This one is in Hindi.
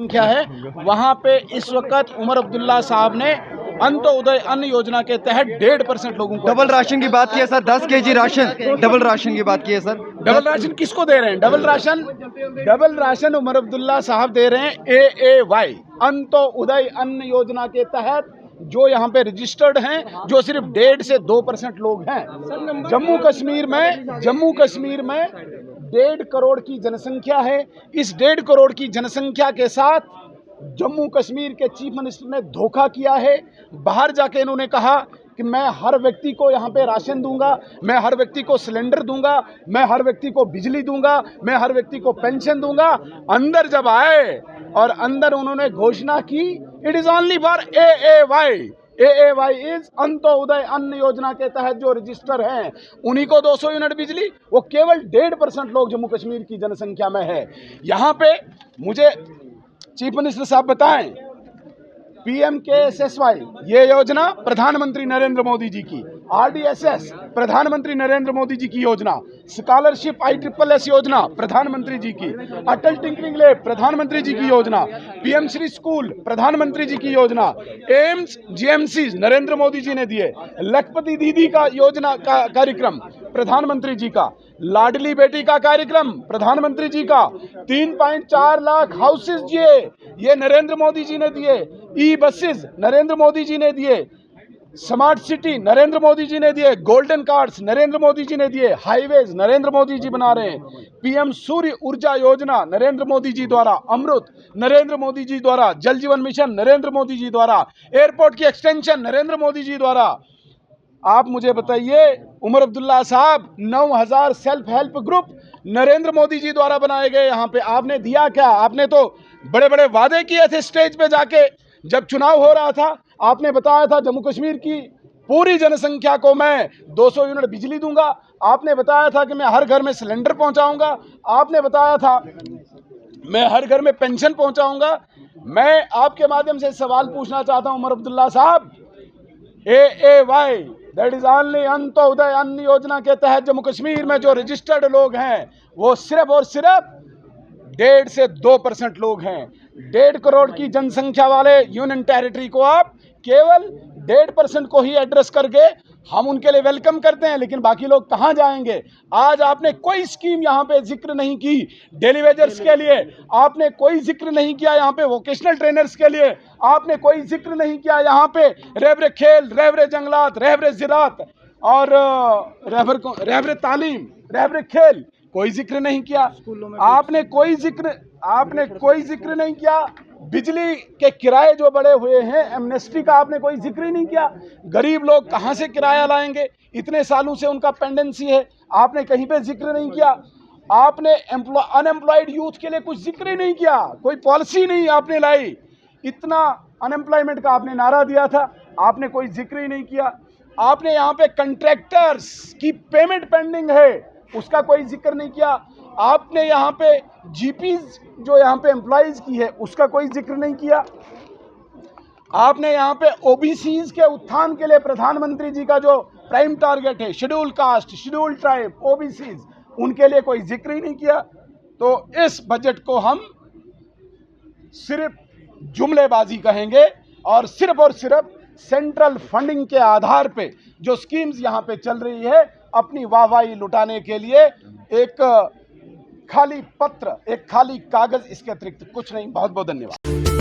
जनसंख्या है, वहाँ पे इस वक्त उमर अब्दुल्ला साहब ने अंत्योदय अन्न योजना के तहत 1.5% लोगों को डबल राशन की बात की है sir, 10 KG ration, double ration की बात की है सर। डबल राशन किसको दे रहे हैं? डबल राशन उमर अब्दुल्ला साहब दे रहे हैं AAY, अंत्योदय अन्न योजना के तहत, जो यहाँ पे रजिस्टर्ड हैं, जो सिर्फ 1.5 से 2% लोग हैं। जम्मू कश्मीर में 1.5 करोड़ की जनसंख्या है। इस 1.5 करोड़ की जनसंख्या के साथ जम्मू कश्मीर के चीफ मिनिस्टर ने धोखा किया है। बाहर जाके इन्होंने कहा कि मैं हर व्यक्ति को यहाँ पे राशन दूंगा, मैं हर व्यक्ति को सिलेंडर दूंगा, मैं हर व्यक्ति को बिजली दूंगा, मैं हर व्यक्ति को पेंशन दूंगा। अंदर जब आए और अंदर उन्होंने घोषणा की, it is only for AAY is Antyodaya अन्न योजना के तहत जो रजिस्टर हैं उन्हीं को 200 यूनिट बिजली। वो केवल 1.5% लोग जम्मू कश्मीर की जनसंख्या में है। यहाँ पे मुझे चीफ मिनिस्टर साहब बताएं, PMKSSY ये योजना प्रधानमंत्री नरेंद्र मोदी जी की, RDSS प्रधानमंत्री नरेंद्र मोदी जी की योजना, स्कॉलरशिप ISSS योजना प्रधानमंत्री जी की, अटल टिंकरिंग लैब प्रधानमंत्री जी की योजना, PM श्री स्कूल प्रधानमंत्री जी की योजना, एम्स GMC नरेंद्र मोदी जी ने दिए, लखपति दीदी का योजना का कार्यक्रम प्रधानमंत्री जी का, लाडली बेटी का कार्यक्रम प्रधानमंत्री जी का, 3.4 लाख हाउसेज ये नरेंद्र मोदी जी ने दिए, बसेस नरेंद्र मोदी जी ने दिए, स्मार्ट सिटी नरेंद्र मोदी जी ने दिए, गोल्डन कार्ड्स नरेंद्र मोदी जी ने दिए, हाईवेज नरेंद्र मोदी जी बना रहे हैं, PM सूर्य ऊर्जा योजना नरेंद्र मोदी जी द्वारा, अमृत नरेंद्र मोदी जी द्वारा, जल जीवन मिशन नरेंद्र मोदी जी द्वारा, एयरपोर्ट की एक्सटेंशन नरेंद्र मोदी जी द्वारा। आप मुझे बताइए, उमर अब्दुल्ला साहब 9000 self help group Narendra Modi ji द्वारा बनाए गए। यहाँ पे आपने दिया क्या? आपने तो बड़े बड़े वादे किए थे स्टेज पे जाके, जब चुनाव हो रहा था आपने बताया था जम्मू कश्मीर की पूरी जनसंख्या को मैं 200 यूनिट बिजली दूंगा, आपने बताया था कि मैं हर घर में सिलेंडर पहुंचाऊंगा, आपने बताया था मैं हर घर में पेंशन पहुंचाऊंगा। मैं आपके माध्यम से सवाल पूछना चाहता हूं उमर अब्दुल्ला साहब, AAY that is only Antyodaya अन्न योजना के तहत जम्मू कश्मीर में जो रजिस्टर्ड लोग हैं वो सिर्फ और सिर्फ 1.5 से 2% लोग हैं। 1.5 करोड़ की जनसंख्या वाले यूनियन टेरिटरी को आप केवल 1.5% को ही एड्रेस करके हम उनके लिए वेलकम करते हैं, लेकिन बाकी लोग कहां जाएंगे? आज आपने कोई स्कीम यहां पे जिक्र नहीं की डेली वेजर्स के लिए, आपने कोई जिक्र नहीं किया यहां पे वोकेशनल ट्रेनर्स के लिए, आपने कोई जिक्र नहीं किया यहां पे रहबरे खेल, रहबरे जंगलात, रहबरे ज़राअत और रहबरे तालीम, रहबरे खेल, कोई जिक्र नहीं किया। आपने कोई जिक्र नहीं किया। बिजली के किराए जो बढ़े हुए हैं, एमनेस्टी का आपने कोई जिक्र ही नहीं किया। गरीब लोग कहां से किराया लाएंगे? इतने सालों से उनका पेंडेंसी है, आपने कहीं पे जिक्र नहीं किया। आपने अनएम्प्लॉयड यूथ के लिए कुछ जिक्र ही नहीं किया, कोई पॉलिसी नहीं आपने लाई। इतना अनएम्प्लॉयमेंट का आपने नारा दिया था, आपने कोई जिक्र ही नहीं किया। आपने यहाँ पे कंट्रैक्टर्स की पेमेंट पेंडिंग है, उसका कोई जिक्र नहीं किया। आपने यहाँ पे GPs जो यहाँ पे एम्प्लॉइज की है उसका कोई जिक्र नहीं किया। आपने यहाँ पे OBCs के उत्थान के लिए प्रधानमंत्री जी का जो प्राइम टारगेट है, schedule caste, schedule tribe, OBCs, उनके लिए कोई जिक्र ही नहीं किया। तो इस बजट को हम सिर्फ जुमलेबाजी कहेंगे और सिर्फ सेंट्रल फंडिंग के आधार पे जो स्कीम्स यहाँ पे चल रही है, अपनी वाहवाही लुटाने के लिए एक खाली पत्र, एक खाली कागज, इसके अतिरिक्त कुछ नहीं। बहुत बहुत धन्यवाद।